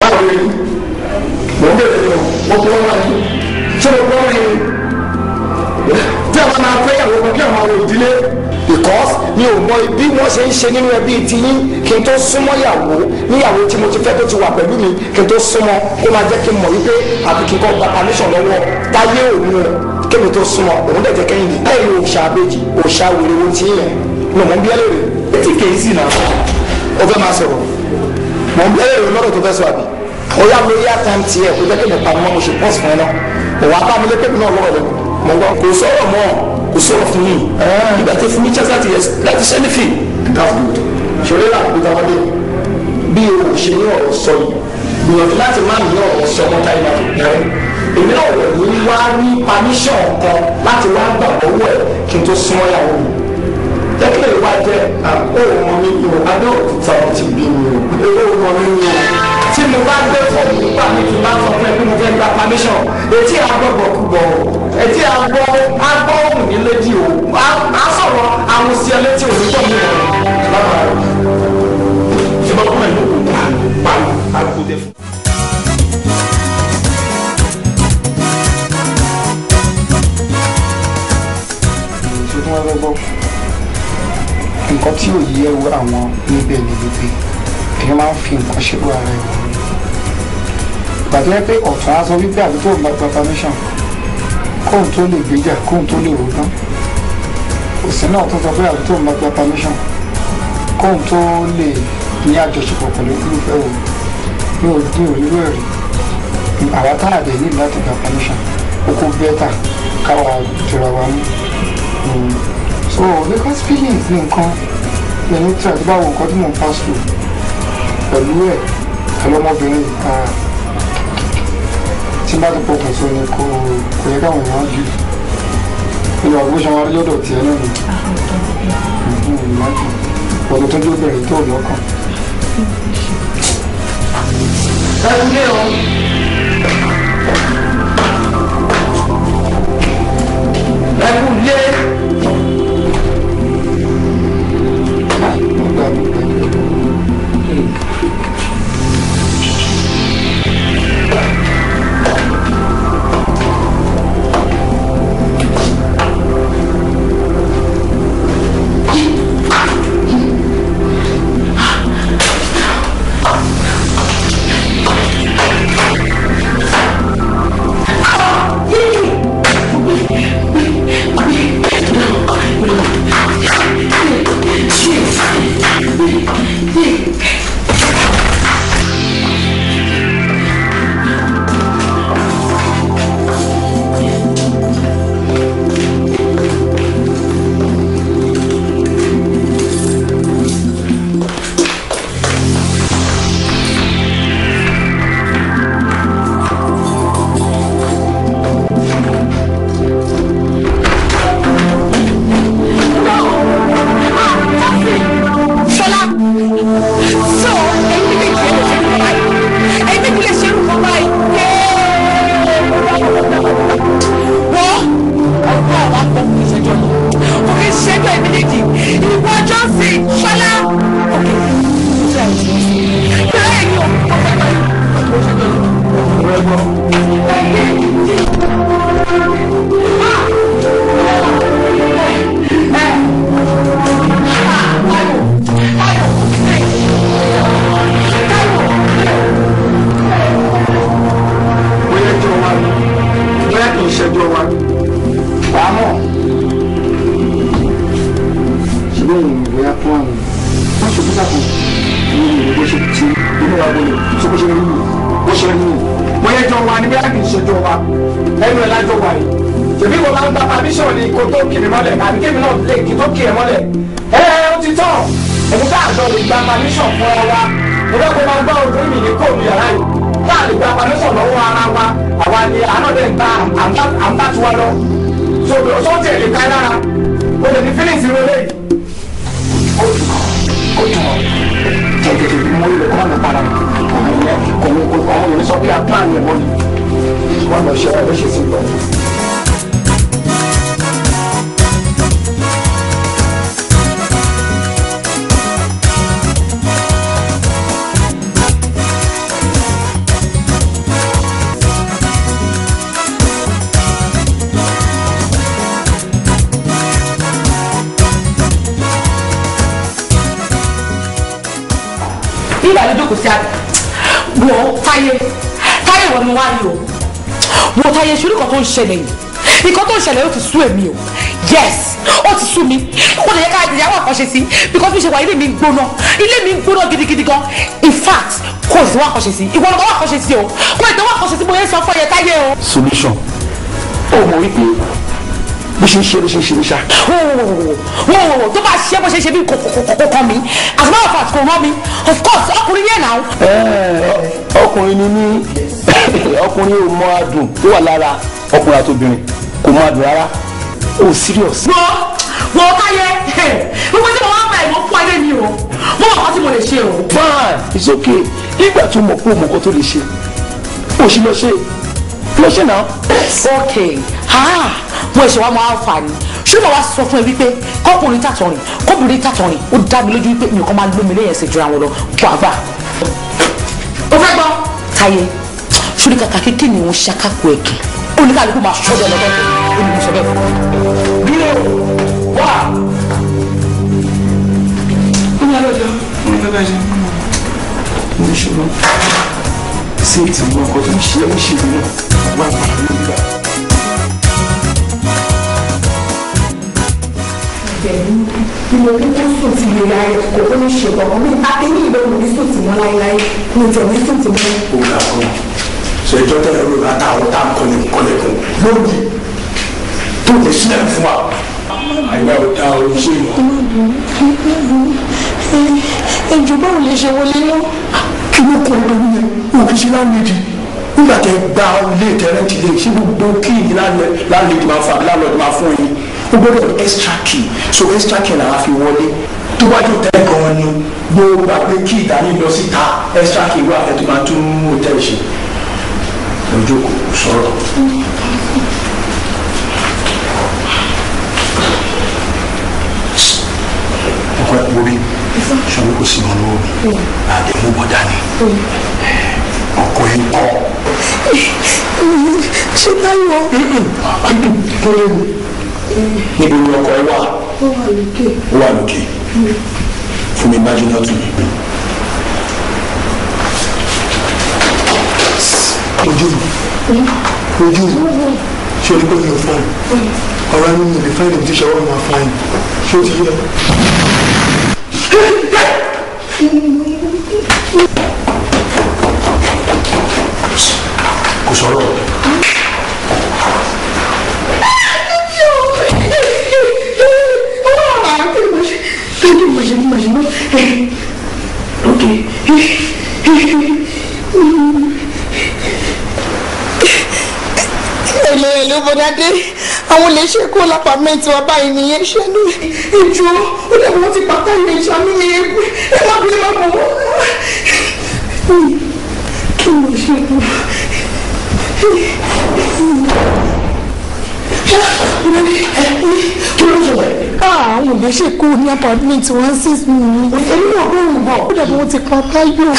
báwo ni mo ń bẹ̀rẹ̀ lọ mo kọ́ wọn ni ṣé mo kọ́ wọn ni tí a bá máa fẹ́ yàwó kan kí àwọn àwọn ìdílé because mi ò mọ bí wọ́n ṣe ń ṣe nínú ẹbí ti yín kí n tó súnmọ́ yàwó níyàwó tí mo ti fẹ́ tó ti wà pẹ̀lú mi kí n tó súnmọ́ ó máa jẹ́ kí n mọ̀ wípé àbí kí n kọ́ gba permission lọ́wọ́ táyé òun rẹ̀ kí mi tó súnmọ́ òun dẹ̀ jẹ́ kẹ́yìn dé lẹ́yìn òòṣà àbèjì òòṣà wèrèwò tí yẹn ní mò ń bí ẹlẹ́rìí etí kèésì náà ó fẹ́ máa sọ̀rọ̀ mò ń bí ẹlẹ́rìí lọ́dọ̀ tó fẹ́ sọ àbí ó yá mi yá time tiẹ̀ kó jẹ́ kí mi pa mọ́ mo ṣe pọ́s fún ẹ náà òun á bá mi lé pẹ́ẹ́bí náà lọ́wọ́ lẹ́nu mọ̀ ń gbọ́ kò sọ̀rọ̀ mọ́ kò sọ̀rọ̀ fún mi ìgbà tó fún mi chance láti ṣe anything that's good ṣòro là kó dáwọ́ dé bí o ṣe ní ọ̀rọ̀ sọ yìí gbìyànjú láti má ní ọ̀rọ̀ sọ ọmọ táyé náà bẹ̀rẹ̀ èmi náà wọ̀ ní wá ní permission kan láti wá gbà owó ẹ̀ kí n tó súnmọ́ ìyàwó mi jẹ́ kí lè wá jẹ́ ọmọ mi ní o adé òkúta ti bí mi o ọmọ mi ní o tí mo bá gbé fọ́ọ̀mù nípa mi kí n bá sọ fún ẹ bí mo fẹ́ gba permission etí àgbọ̀gbọ̀ kúgbọ̀ etí àgbọ̀ òun ní lédi o á sọ̀rọ̀ àwọn sí ẹ létí òun tó mi rẹ̀ lábàá rẹ̀ ṣé bá kọ́ ẹ̀ ló kó pa àgbo dẹ fún. ṣé tí wọ́n fẹ́ gbọ́ nǹkan tí ò yẹ àwọn níbẹ̀ ni wípé èèyàn máa ń fi nǹkan ṣerú ara ẹ̀ wọ̀ gbàtọ́ yẹ pé ọ̀tún á sọ wípé àbí tó gba permission kóhun tó lè gbéjà kóhun tó lè rò tán òsín náà tó sọ pé àbí tó gba permission kóhun tó lè ní àjọṣepọ̀ pẹ̀lú olùfẹ́ o ní òrírò ẹ̀rí àwa táyà dẹ̀ ní láti gba permission ó kó bẹ́tà káwa jọra wa mú so because feelings ní nǹkan lẹ́yìn tí àti báwo nǹkan tí mò ń pass through pẹ̀lú ẹ̀ pẹ̀lú ọmọbìnrin tí bá ti pọkàn sọ ni kò yẹ káwọn èèyàn jù ìlú àgbóṣan wa lọ́dọ̀ tiẹ̀ náà ni ìmájú ọ̀dọ̀ tó jóbìnrin tó lọ́kàn. ẹ kúlé o. ẹ kúlé. sí àbí. Wo Táyé wọ̀ ni wá rí o. Wo Táyé ṣorí kan tó ń ṣẹlẹ̀ yìí. Nǹkan tó ń ṣẹlẹ̀ ó ti sú èmi o. Yes, ó ti sú mi. Ó lè yẹ ká ìyàwó àkànṣe sí because bí ṣe wà ilé mi ń gbóná gidigidi gan. In fact, kò sí wá àkànṣe sí. Ìwọ ló wá àkànṣe sí o. Kò ìtàn wá àkànṣe sí mo yẹ sọ fún ẹ Táyé o. Solution. Ó mọ̀ wípé bó ṣe ń ṣe ló ṣe ń ṣe ní ṣá. Wò tó bá ṣe bó ṣe ṣe bí kò kàn mí as a matter of fact kò rán mi of course ọkùnrin yẹn náà. Ọkùnrin ni mí ọkùnrin ò mọ adùn tó wà lára ọkùnrin àtòbìnrin kò mọ adùn rárá ó serious. Wo Táyé gbogbo tí mo wá bá ìmọ̀ fún ayé mi o mo mọ̀ kọ́ tí mo lè ṣe o. Fine, it's okay. Nígbà tó mọ̀ pé òmùkọ́ tó lè ṣe ó sì lọ ṣe náà. Okay mo ẹ̀ṣẹ̀ wa máa ń fà ní ṣùgbọ́n wá sọ fún ẹ wípé kọkùnrin tàtọ̀rìn kóbìnrin tàtọ̀rìn ó dá mi lójú wípé nǹkan máa lómi lẹ́yìn ẹsẹ̀ jura wọn lọ kó àgbà. O fẹ́ gbọ́ Táyé ṣùgbọ́n kàkà kékeré ni wọ́n ṣàkàkọ ẹ̀kẹ́ oníkàlùkù máa ṣọ́dọ̀ lọ́dọ̀ olùkọ́ sọ bẹ́ẹ̀ fún un. Bílẹ̀ wà. Ó ní alọ́jọ́ mo fẹ́ bá ṣe. Mo ṣe lọ sí ètò ìwọ̀n ọkọ̀ tó ń ṣe é ń ṣe ìlú náà wà pàdé nígbà. Ìmọ̀ ní kó sùn ti lè ra ẹ̀ kò tó ní ṣe ọ̀pọ̀ mi àtẹ̀yìn ìlú ní sùn ti mọ́ láéláé ní ìjọ ní sùn ti mọ́. Ó ga kan ṣe ìjọ tẹ̀lé ló ra táwọn tá à ń kọ́lẹ̀kùn lónìí tó lè sílẹ̀ fún wa. Àyà ò dá oríṣi ìmọ̀. Ẹjọ́ báwo lè ṣe wọlé lọ? Kí ló kọ́ lórí yẹn? Òkè ṣe láńlẹ́dì. Nígbà tẹ gba ilé ìtẹ́rẹ́ntì lè ṣe gbogbo kí láńlẹ́dì máa fún àbí láńlọ́dì máa fún yín. Ó gbọ́dọ̀ extra key so extra key làwọn fi wọlé tó bá jò tẹ́ gan-an ni gbogbo àgbẹ̀ kí ìdání lọ síta extra key wà fẹ́ tó máa tún hòtẹ́ẹ̀lì ṣe lójú kò sọ̀rọ̀. ọkọ ẹ̀ wo bí ṣọlá kò sí wọn lọ́wọ́ mi àdéhùn bọ́dá ni ọkọ ẹ̀ ń kọ́. Ṣé báyọ̀? Kí ló ń níbo ni ọkọ ẹ wà. Ó wà lókè. Ó wà lókè. Fún mi májínà tù mí. Ojú ṣé o ní pé mi ò fáìn ọ̀rọ̀ ẹni mi lè fáìn ní tíṣà wọ́n máa fáìn ṣé o ti yẹ. Kò sọ̀rọ̀. Hello, Bọ́dádé. Àwọn lè ṣe kó lápàmẹ́ntì wa báyìí nìyẹn ṣẹ́nu. Ìjọ ó lè wọ́n ti pàtà ìrìn ìṣàánú mi ẹ má bí ẹ má bọ̀ wọ́n. Kí mo ṣe kú? Àwọn lè ṣe kó ní apàmẹ́ntì 16 mi. Èmi náà kó ń bọ̀. Ó dàbí wọ́n ti pàtà yóò.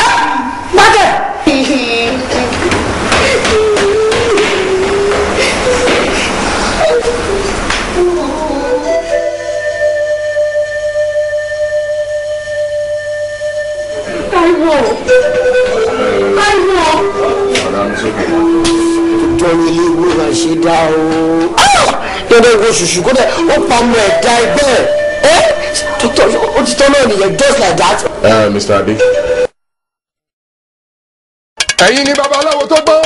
Bàjẹ́. Jọ̀wọ́ ilé ìwé máa ṣe dá o. Dandan ìwé ṣùṣù kó dẹ̀ ó pa ọmọ ẹ̀dá ẹgbẹ́ ẹ̀. Ó ti tọ́ náà nìyẹn just like that. Mr. Ade. Ẹ̀yin ni babaláwo tó gbọ́,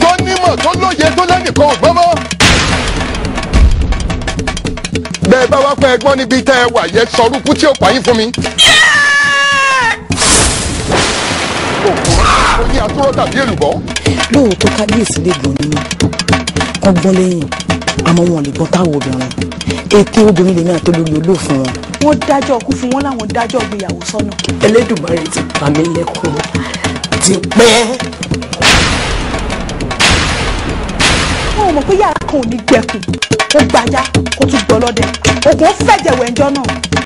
tó nímọ̀, tó lóye, tó lẹ́nìkan ọ̀gbọ́n mọ́. Bẹ́ẹ̀ bá wá pẹ́ ẹgbọ́n níbi tẹ́ ẹ wà yẹ sọrúkú tí ó pààyàn fún mi. Ó ní àtúrọ̀ tàbí èlùbọ́. Lóòótọ́ kábíyèsí lè gbọ́n nínú ọgbọ́n lẹ́yìn àmọ́ wọn lè gbọ́n táwọn obìnrin ètè obìnrin lèmi àtolórí olóòfin wọn. Wọ́n dájọ́ ọkú fún wọn láwọn dájọ́ ìgbéyàwó sọ́nà. Elédùmarè ti pa mí lẹ́kùn ti pẹ́. Wọ́n mọ̀ pé yàrá kan ò ní gbẹ̀kùn kó gbajá kó tún gbọ́ lọ́dẹ. Ògùn fẹ̀jẹ̀ wẹ̀ńjọ́ náà.